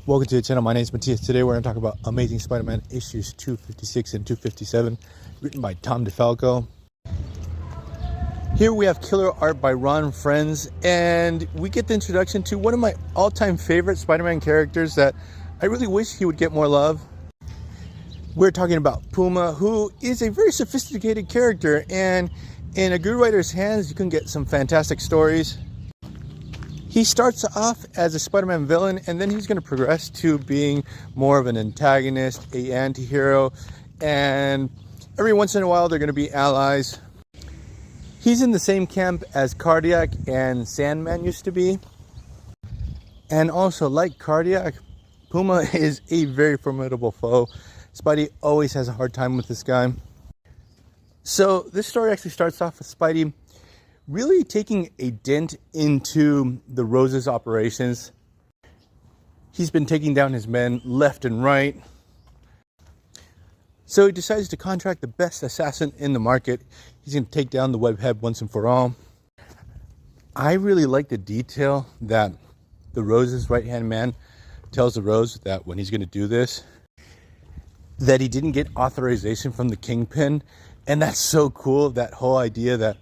Welcome to the channel. My name is Matthias. Today we're going to talk about Amazing Spider-Man issues 256 and 257, written by Tom DeFalco. Here we have killer art by Ron Frenz, and we get the introduction to one of my all-time favorite Spider-Man characters that I really wish he would get more love. We're talking about Puma, who is a very sophisticated character, and in a good writer's hands, you can get some fantastic stories. He starts off as a Spider-Man villain, and then he's going to progress to being more of an antagonist, an anti-hero, and every once in a while they're going to be allies. He's in the same camp as Cardiac and Sandman used to be. And also, like Cardiac, Puma is a very formidable foe. Spidey always has a hard time with this guy. So this story actually starts off with Spidey really taking a dent into the Rose's operations. He's been taking down his men left and right. So he decides to contract the best assassin in the market. He's going to take down the webhead once and for all. I really like the detail that the Rose's right-hand man tells the Rose that when he's going to do this, that he didn't get authorization from the Kingpin. And that's so cool, that whole idea that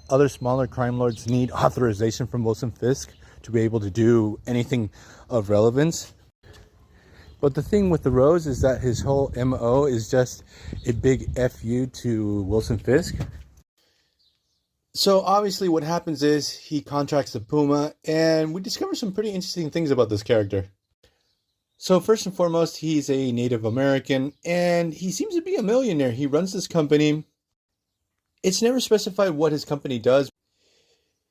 other smaller crime lords need authorization from Wilson Fisk to be able to do anything of relevance. But the thing with the Rose is that his whole MO is just a big FU to Wilson Fisk. So obviously what happens is he contracts the Puma, and we discover some pretty interesting things about this character. So first and foremost, he's a Native American, and he seems to be a millionaire. He runs this company. It's never specified what his company does.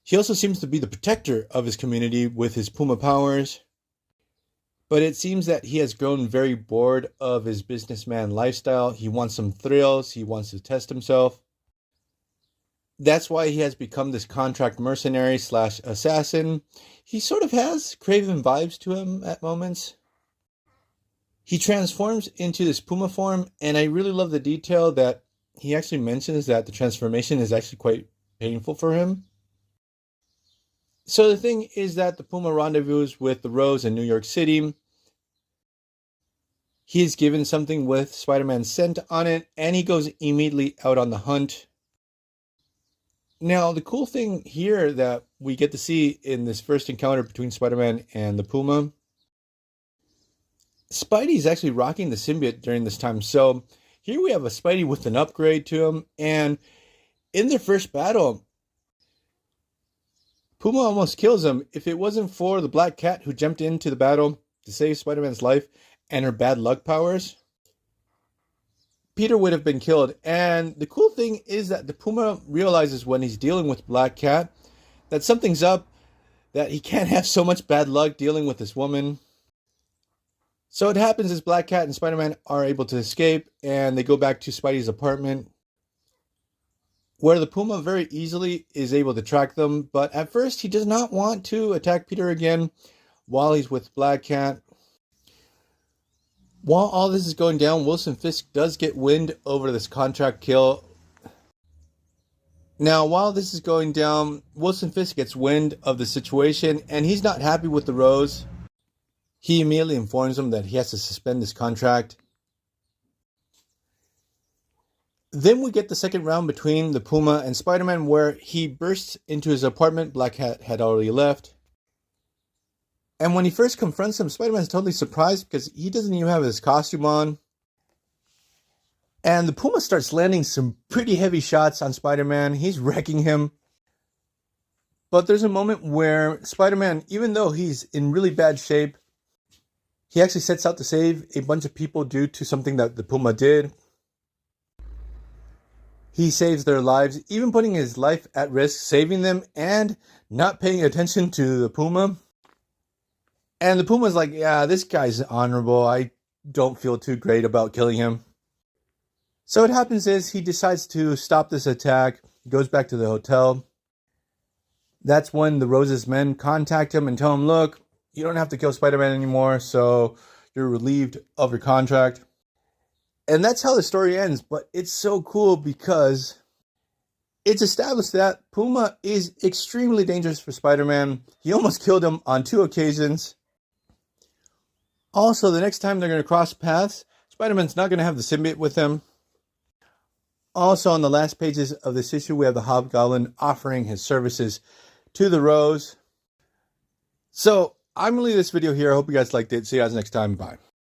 He also seems to be the protector of his community with his Puma powers. But it seems that he has grown very bored of his businessman lifestyle. He wants some thrills. He wants to test himself. That's why he has become this contract mercenary / assassin. He sort of has Craven vibes to him at moments. He transforms into this Puma form, and I really love the detail that he actually mentions that the transformation is actually quite painful for him. So the thing is that the Puma rendezvous with the Rose in New York City. He is given something with Spider-Man's scent on it, and he goes immediately out on the hunt. Now, the cool thing here that we get to see in this first encounter between Spider-Man and the Puma, Spidey is actually rocking the symbiote during this time. So here we have a Spidey with an upgrade to him, and in their first battle, Puma almost kills him. If it wasn't for the Black Cat who jumped into the battle to save Spider-Man's life and her bad luck powers, Peter would have been killed. And the cool thing is that the Puma realizes when he's dealing with Black Cat that something's up, that he can't have so much bad luck dealing with this woman. So it happens as Black Cat and Spider-Man are able to escape, and they go back to Spidey's apartment, where the Puma very easily is able to track them. But at first, he does not want to attack Peter again while he's with Black Cat. While all this is going down, Wilson Fisk does get wind over this contract kill. Now, while this is going down, Wilson Fisk gets wind of the situation, and he's not happy with the Rose. He immediately informs him that he has to suspend this contract. Then we get the second round between the Puma and Spider-Man, where he bursts into his apartment. Black Cat had already left. And when he first confronts him, Spider-Man is totally surprised because he doesn't even have his costume on. And the Puma starts landing some pretty heavy shots on Spider-Man. He's wrecking him. But there's a moment where Spider-Man, even though he's in really bad shape, he actually sets out to save a bunch of people due to something that the Puma did. He saves their lives, even putting his life at risk, saving them and not paying attention to the Puma. And the Puma's like, yeah, this guy's honorable. I don't feel too great about killing him. So what happens is he decides to stop this attack. He goes back to the hotel. That's when the Rose's men contact him and tell him, look, you don't have to kill Spider-Man anymore, so you're relieved of your contract. And that's how the story ends, but it's so cool because it's established that Puma is extremely dangerous for Spider-Man. He almost killed him on 2 occasions. Also, the next time they're going to cross paths, Spider-Man's not going to have the symbiote with him. Also, on the last pages of this issue, we have the Hobgoblin offering his services to the Rose. So, I'm going to leave this video here. I hope you guys liked it. See you guys next time. Bye.